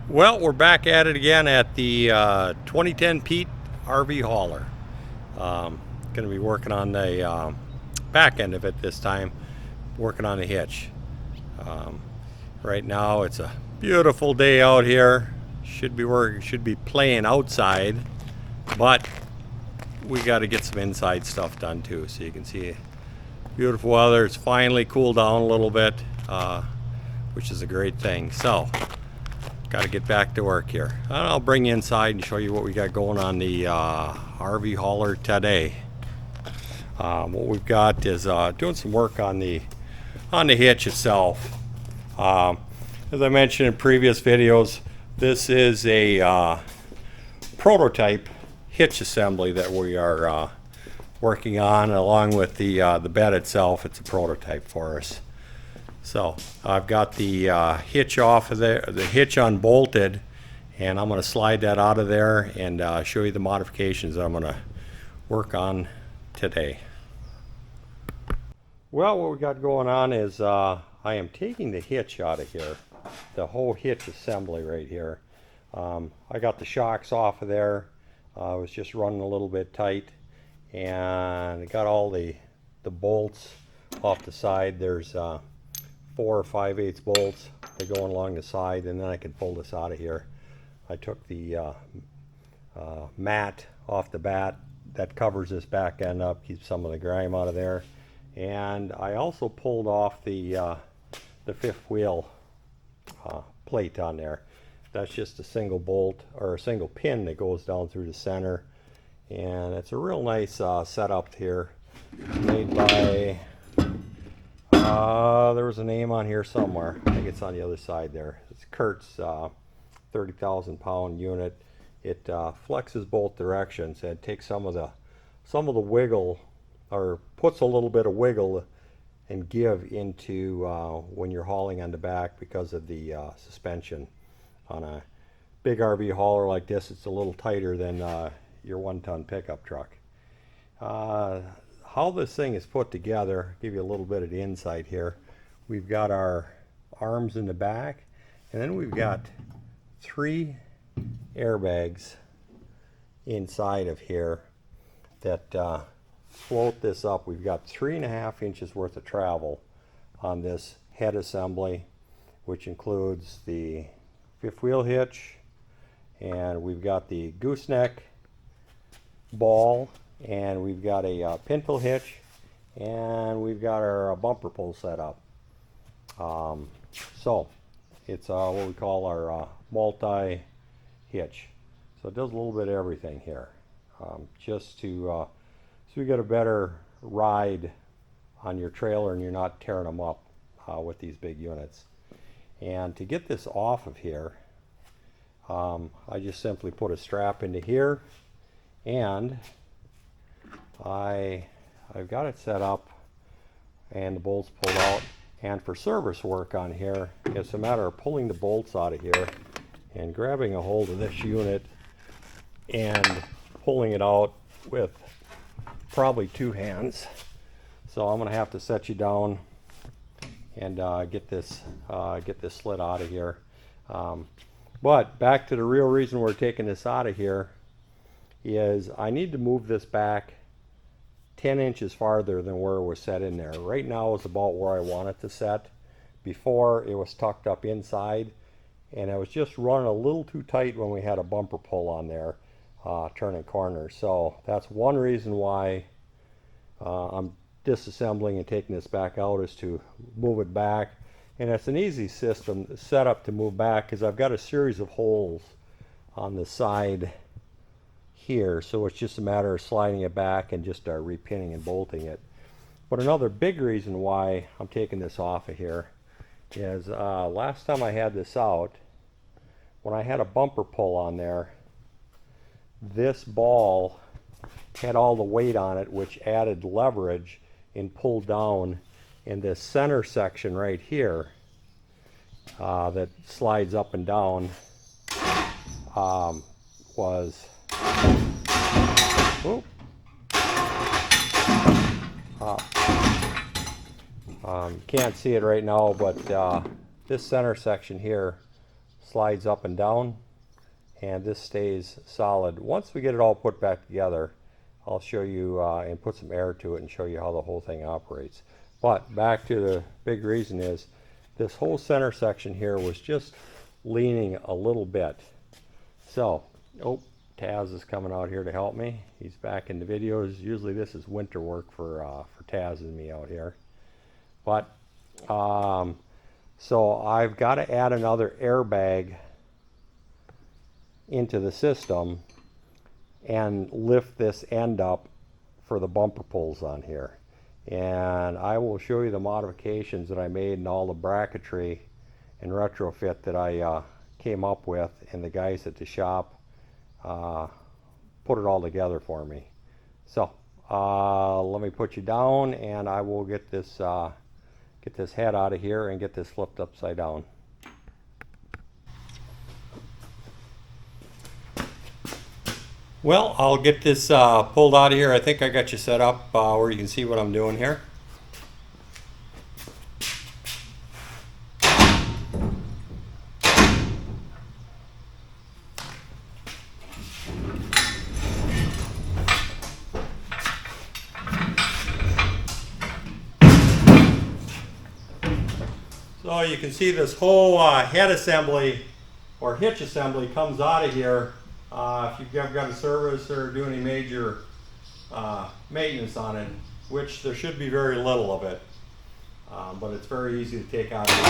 Well, we're back at it again at the 2010 Pete RV hauler. Going to be working on the back end of it this time, working on the hitch. Um, right now it's a beautiful day out here. Should be playing outside, but we got to get some inside stuff done too. So you can see beautiful weather. It's finally cooled down a little bit, which is a great thing. So got to get back to work here. I'll bring you inside and show you what we got going on the RV hauler today. What we've got is doing some work on the hitch itself. As I mentioned in previous videos, this is a prototype hitch assembly that we are working on, along with the bed itself. It's a prototype for us. So I've got the hitch off of there, the hitch unbolted, and I'm going to slide that out of there and show you the modifications that I'm going to work on today. Well, what we got going on is I am taking the hitch out of here, the whole hitch assembly right here. I got the shocks off of there. I was just running a little bit tight, and I got all the bolts off the side. There's 4 or 5/8 bolts that go along the side, and then I can pull this out of here. I took the mat off the bat that covers this back end up, keeps some of the grime out of there, and I also pulled off the fifth wheel plate on there. That's just a single bolt or a single pin that goes down through the center, and it's a real nice setup here, made by there was a name on here somewhere. I think it's on the other side there. It's Kurt's 30,000 pound unit. It flexes both directions and takes some of the wiggle, or puts a little bit of wiggle and give into when you're hauling on the back because of the suspension. On a big RV hauler like this, it's a little tighter than your 1-ton pickup truck. How this thing is put together, give you a little bit of the insight here. We've got our arms in the back, and then we've got 3 airbags inside of here that float this up. We've got 3.5 inches worth of travel on this head assembly, which includes the fifth wheel hitch, and we've got the gooseneck ball, and we've got a pintle hitch, and we've got our bumper pull set up. So it's what we call our multi hitch. So it does a little bit of everything here, just to so you get a better ride on your trailer and you're not tearing them up with these big units. And to get this off of here, I just simply put a strap into here, and I've got it set up and the bolts pulled out. And for service work on here, it's a matter of pulling the bolts out of here and grabbing a hold of this unit and pulling it out with probably 2 hands. So I'm going to have to set you down and get this slid out of here. But back to the real reason we're taking this out of here is I need to move this back 10 inches farther than where it was set in there. Right now is about where I want it to set. Before, it was tucked up inside, and I was just running a little too tight when we had a bumper pull on there, turning corners. So that's one reason why I'm disassembling and taking this back out, is to move it back. And it's an easy system setup to move back, because I've got a series of holes on the side here, so it's just a matter of sliding it back and just repinning and bolting it. But another big reason why I'm taking this off of here is last time I had this out, when I had a bumper pull on there, this ball had all the weight on it, which added leverage and pulled down. In this center section right here that slides up and down was can't see it right now, but this center section here slides up and down, and this stays solid. Once we get it all put back together, I'll show you and put some air to it and show you how the whole thing operates. But back to the big reason is this whole center section here was just leaning a little bit. So, oh, Taz is coming out here to help me. He's back in the videos. Usually this is winter work for Taz and me out here. But, so I've got to add another airbag into the system and lift this end up for the bumper pulls on here. And I will show you the modifications that I made and all the bracketry and retrofit that I came up with, and the guys at the shop put it all together for me. So let me put you down, and I will get this head out of here and get this flipped upside down. Well, I'll get this pulled out of here. I think I got you set up where you can see what I'm doing here. So you can see this whole head assembly or hitch assembly comes out of here. If you've ever got a service or do any major maintenance on it, which there should be very little of it, but it's very easy to take out of here.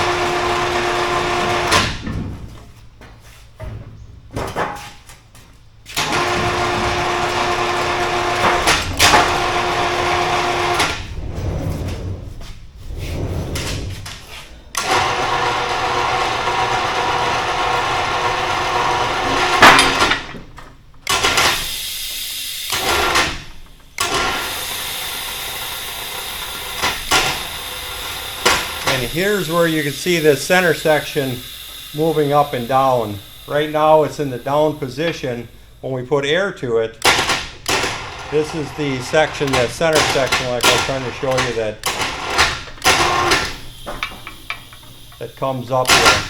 And here's where you can see the center section moving up and down. Right now it's in the down position. When we put air to it, this is the section, the center section, like I was trying to show you, that comes up here.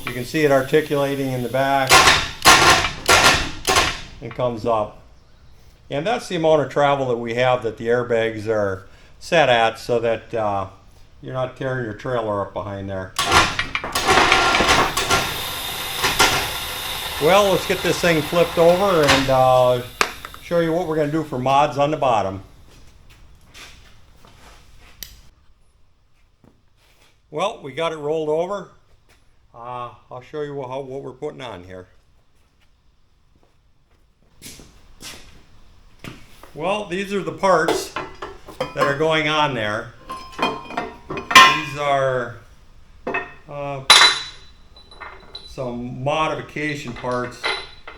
You can see it articulating in the back and comes up. And that's the amount of travel that we have that the airbags are set at, so that you're not tearing your trailer up behind there. Well, let's get this thing flipped over and show you what we're going to do for mods on the bottom. Well, we got it rolled over. I'll show you what we're putting on here. Well, these are the parts that are going on there. These are some modification parts,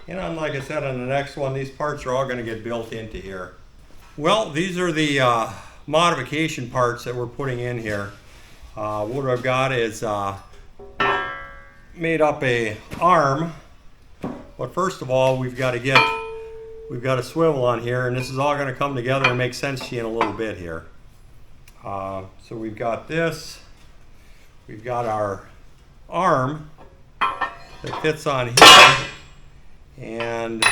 and like I said on the next one, these parts are all going to get built into here. Well, these are the modification parts that we're putting in here. What I've got is made up a arm, but first of all we've got a swivel on here, and this is all going to come together and make sense to you in a little bit here. So we've got this, we've got our arm that fits on here, and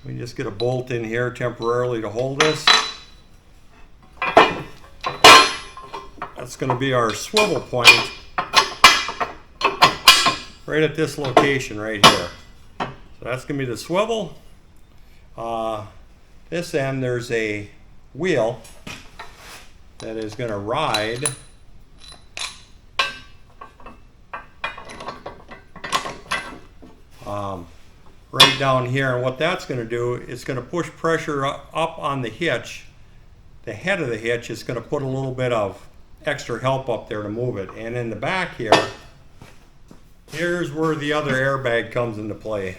we just get a bolt in here temporarily to hold this. That's going to be our swivel point right at this location right here. So that's going to be the swivel. This end, there's a wheel that is going to ride right down here, and what that's going to do is going to push pressure up on the hitch. The head of the hitch is going to put a little bit of extra help up there to move it. And in the back here, here's where the other airbag comes into play.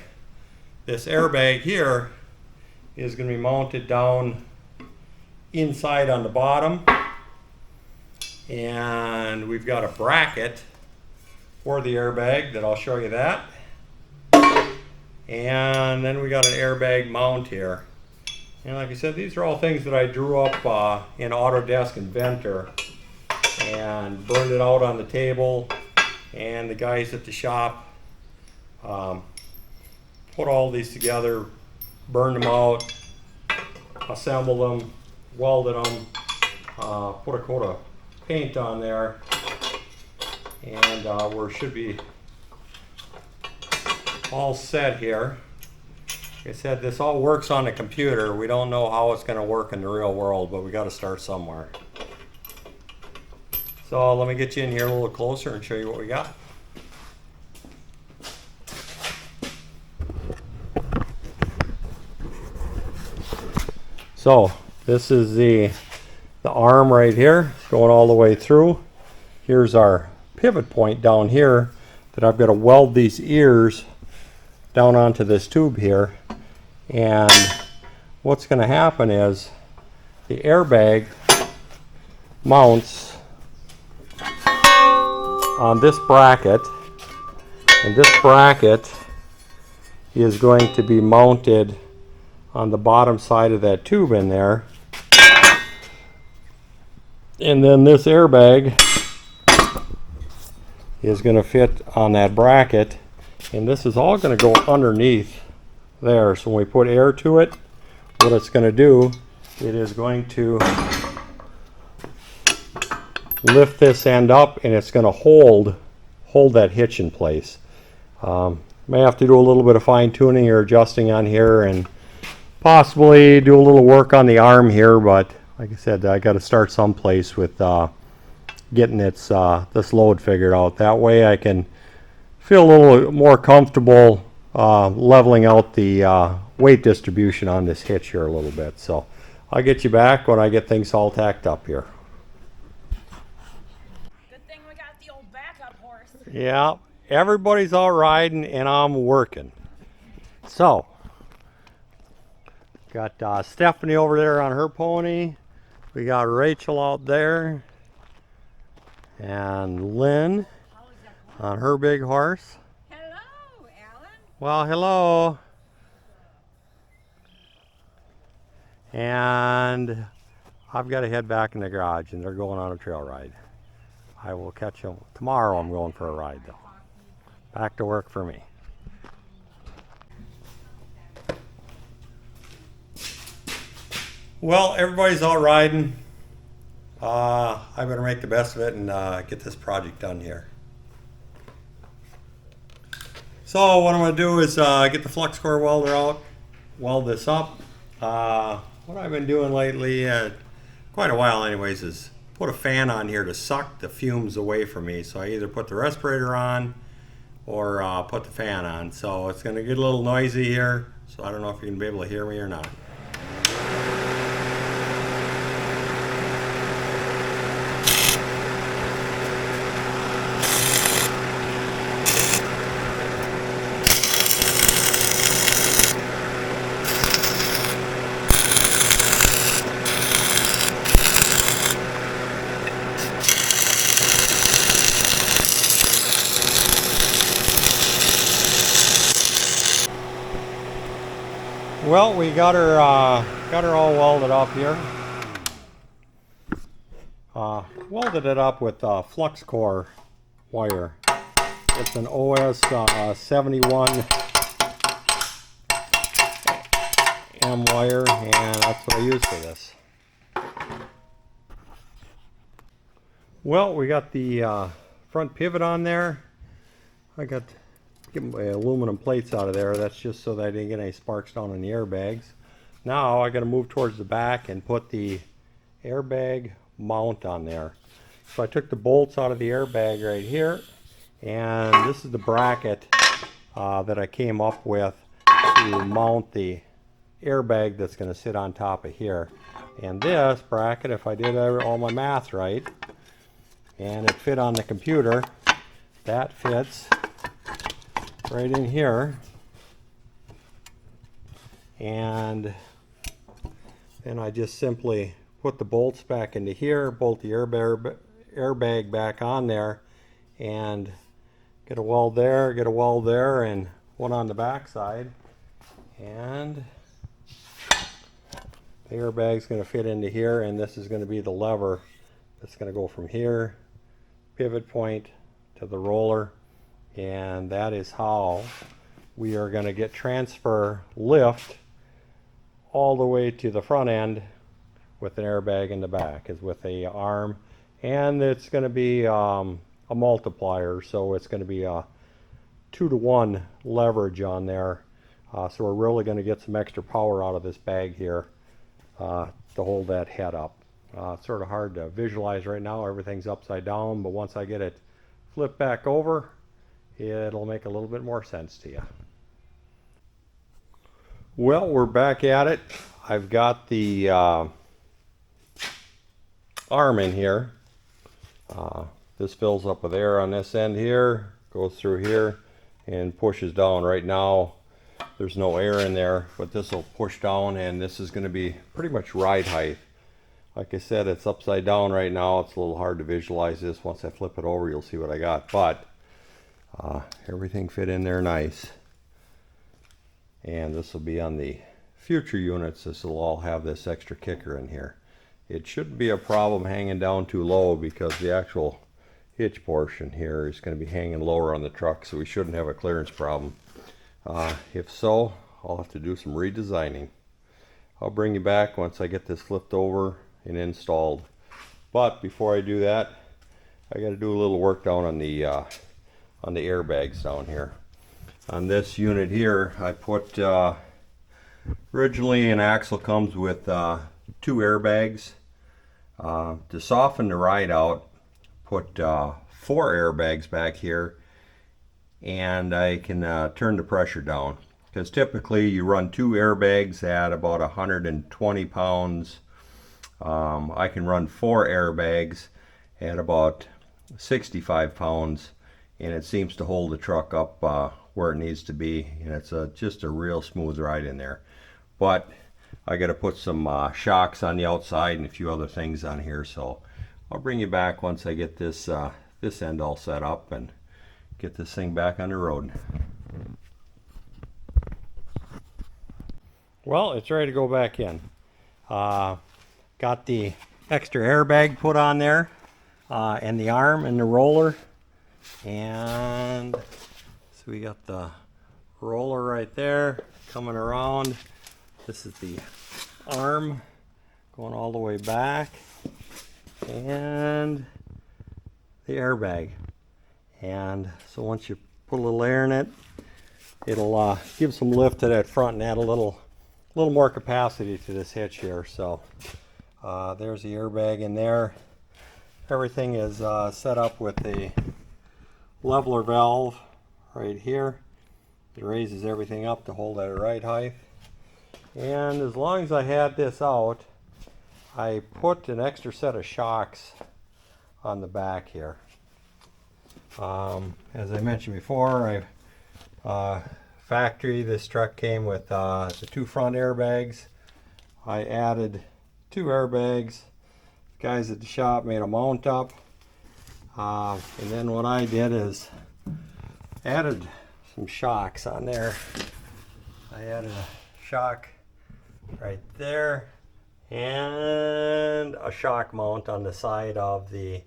This airbag here is going to be mounted down inside on the bottom, and we've got a bracket for the airbag that I'll show you that. And then we got an airbag mount here. And like I said, these are all things that I drew up in Autodesk Inventor and burned it out on the table and the guys at the shop put all these together, burned them out, assembled them, welded them, put a coat of paint on there, and we should be all set here. Like I said, this all works on the computer. We don't know how it's going to work in the real world, but we got to start somewhere. So let me get you in here a little closer and show you what we got. So this is the arm right here going all the way through. Here's our pivot point down here that I've got to weld these ears down onto this tube here. And what's going to happen is the airbag mounts on this bracket, and this bracket is going to be mounted on the bottom side of that tube in there, and then this airbag is going to fit on that bracket, and this is all going to go underneath there. So when we put air to it, what it's going to do, it is going to lift this end up, and it's going to hold that hitch in place. May have to do a little bit of fine tuning or adjusting on here, and possibly do a little work on the arm here, but like I said, I got to start someplace with getting this load figured out. That way I can feel a little more comfortable leveling out the weight distribution on this hitch here a little bit. So I'll get you back when I get things all tacked up here. Good thing we got the old backup horse. Yeah, everybody's all riding and I'm working. So got Stephanie over there on her pony. We got Rachel out there, and Lynn on her big horse. Hello, Alan. Well, hello. And I've got to head back in the garage, and they're going on a trail ride. I will catch them tomorrow. I'm going for a ride though. Back to work for me. Well, everybody's all riding. I better make the best of it and get this project done here. So what I'm going to do is get the flux core welder out, weld this up. What I've been doing lately, quite a while anyways, is put a fan on here to suck the fumes away from me. So I either put the respirator on or put the fan on. So it's going to get a little noisy here, so I don't know if you're going to be able to hear me or not. Well, we got her all welded up here. Welded it up with flux core wire. It's an OS 71 M wire, and that's what I use for this. Well, we got the front pivot on there. I got get my aluminum plates out of there. That's just so that I didn't get any sparks down in the airbags. Now I got to move towards the back and put the airbag mount on there. So I took the bolts out of the airbag right here, and this is the bracket that I came up with to mount the airbag that's going to sit on top of here. And this bracket, if I did all my math right, and it fit on the computer, that fits right in here, and then I just simply put the bolts back into here, bolt the airbag back on there, and get a weld there, and one on the back side, and the airbag's going to fit into here, and this is going to be the lever that's going to go from here, pivot point, to the roller, and that is how we are going to get transfer lift all the way to the front end with an airbag in the back, is with a arm, and it's going to be a multiplier, so it's going to be a 2-to-1 leverage on there. So we're really going to get some extra power out of this bag here to hold that head up. It's sort of hard to visualize right now. Everything's upside down, but once I get it flipped back over, it'll make a little bit more sense to you. Well, we're back at it. I've got the arm in here. This fills up with air on this end here, goes through here, and pushes down. Right now there's no air in there, but this will push down, and this is going to be pretty much ride height. Like I said, it's upside down right now. It's a little hard to visualize this. Once I flip it over, you'll see what I got, but everything fit in there nice. And this will be on the future units. This will all have this extra kicker in here. It shouldn't be a problem hanging down too low, because the actual hitch portion here is going to be hanging lower on the truck, so we shouldn't have a clearance problem. If so, I'll have to do some redesigning. I'll bring you back once I get this flipped over and installed. But before I do that, I got to do a little work down on the airbags down here. On this unit here, I put originally an axle comes with 2 airbags. To soften the ride out, put 4 airbags back here, and I can turn the pressure down, because typically you run 2 airbags at about 120 pounds. I can run 4 airbags at about 65 pounds, and it seems to hold the truck up where it needs to be, and it's just a real smooth ride in there. But I got to put some shocks on the outside and a few other things on here, so I'll bring you back once I get this this end all set up and get this thing back on the road. Well, it's ready to go back in. Got the extra airbag put on there, and the arm and the roller, and so we got the roller right there coming around. This is the arm going all the way back, and the airbag. And so once you put a little air in it, it'll give some lift to that front and add a little more capacity to this hitch here. So there's the airbag in there. Everything is set up with a leveler valve right here. It raises everything up to hold at a right height. And as long as I had this out, I put an extra set of shocks on the back here. As I mentioned before, factory, this truck came with the 2 front airbags. I added 2 airbags. The guys at the shop made a mount up. And then what I did is added some shocks on there. I added a shock right there and a shock mount on the side of the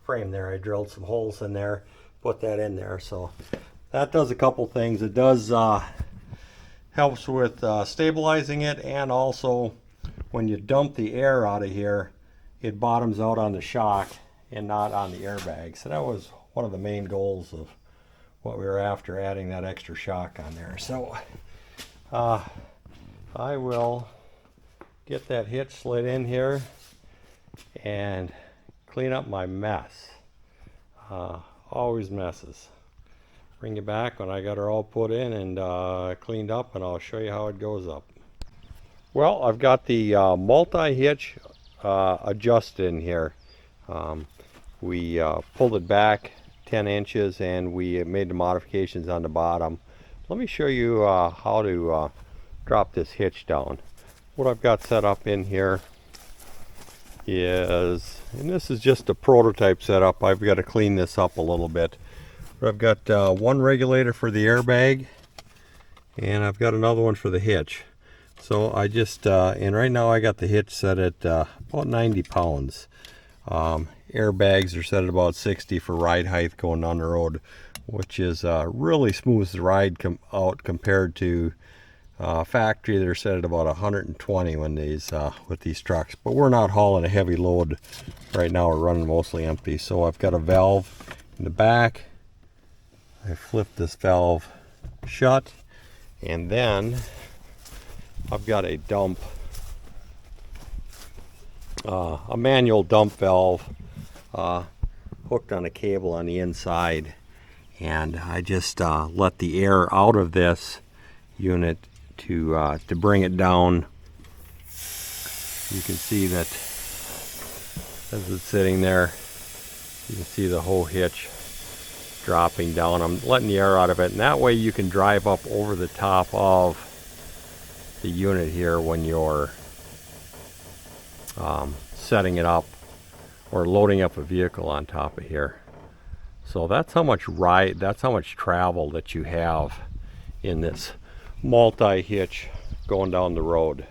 frame there. I drilled some holes in there, put that in there. So that does a couple things. It does helps with stabilizing it, and also when you dump the air out of here, it bottoms out on the shock and not on the airbag. So that was one of the main goals of what we were after, adding that extra shock on there. So I will get that hitch slid in here and clean up my mess. Always messes. Bring you back when I got her all put in and cleaned up, and I'll show you how it goes up. Well, I've got the multi-hitch adjusted in here. We pulled it back 10 inches and we made the modifications on the bottom. Let me show you how to drop this hitch down. What I've got set up in here is, and this is just a prototype setup, I've got to clean this up a little bit. But I've got one regulator for the airbag, and I've got another one for the hitch. So I just, and right now I got the hitch set at about 90 pounds. Airbags are set at about 60 for ride height going down the road, which is really smooths the ride out compared to factory. They're set at about 120 when these with these trucks. But we're not hauling a heavy load right now. We're running mostly empty. So I've got a valve in the back. I flip this valve shut, and then I've got a dump, a manual dump valve hooked on a cable on the inside, and I just let the air out of this unit to bring it down. You can see that as it's sitting there, you can see the whole hitch dropping down. I'm letting the air out of it, and that way you can drive up over the top of the unit here when you're setting it up or loading up a vehicle on top of here. So that's how much travel that you have in this multi-hitch going down the road.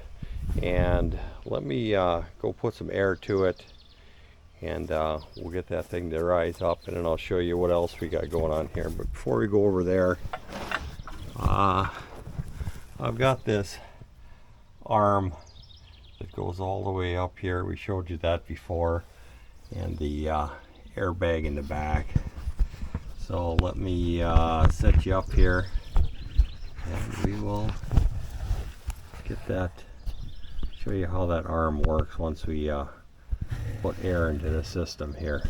And let me go put some air to it, and we'll get that thing to rise up, and then I'll show you what else we got going on here. But before we go over there, I've got this arm that goes all the way up here. We showed you that before, and the airbag in the back. So let me set you up here, and we will get that, show you how that arm works once we put air into the system here.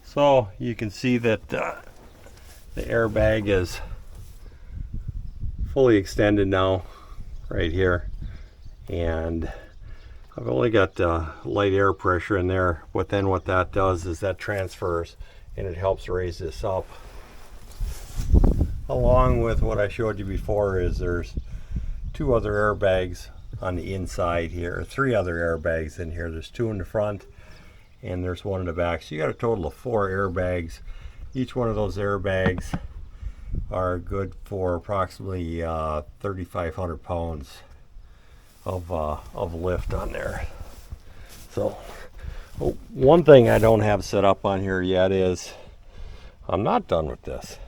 So you can see that the airbag is fully extended now right here, and I've only got light air pressure in there, but then what that does is that transfers and it helps raise this up. Along with what I showed you before, is there's two other airbags on the inside here, or three other airbags in here. There's two in the front and there's one in the back. So you got a total of 4 airbags. Each one of those airbags are good for approximately 3,500 pounds of lift on there. So one thing I don't have set up on here yet is, I'm not done with this.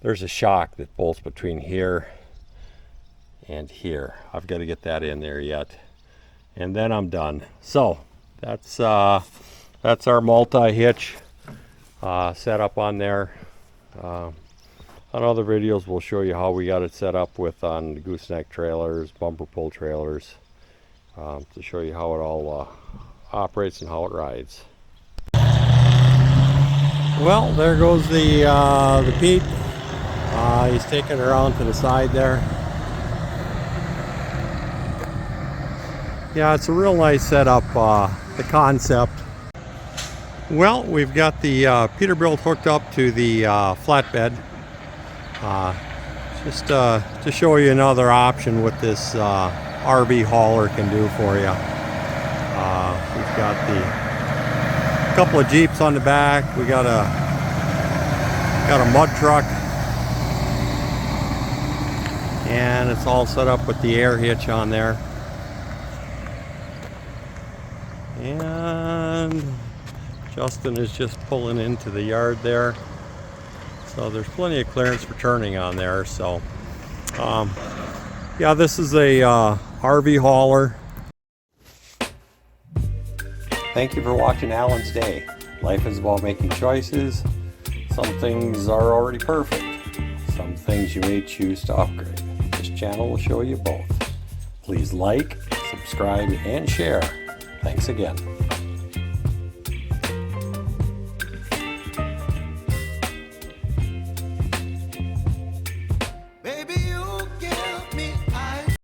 There's a shock that bolts between here and here. I've got to get that in there yet, and then I'm done. So that's our multi-hitch set up on there. On other videos we'll show you how we got it set up with on the gooseneck trailers, bumper pull trailers, to show you how it all operates and how it rides. Well, there goes the Pete. He's taking it around to the side there. Yeah, it's a real nice setup, the concept. Well, we've got the Peterbilt hooked up to the flatbed. Just to show you another option what this RV hauler can do for you. We've got a couple of Jeeps on the back. We got a mud truck, and it's all set up with the air hitch on there. And Justin is just pulling into the yard there. So there's plenty of clearance for turning on there. So yeah, this is a RV hauler. Thank you for watching Alan's Day. Life is about making choices. Some things are already perfect. Some things you may choose to upgrade. This channel will show you both. Please like, subscribe, and share. Thanks again.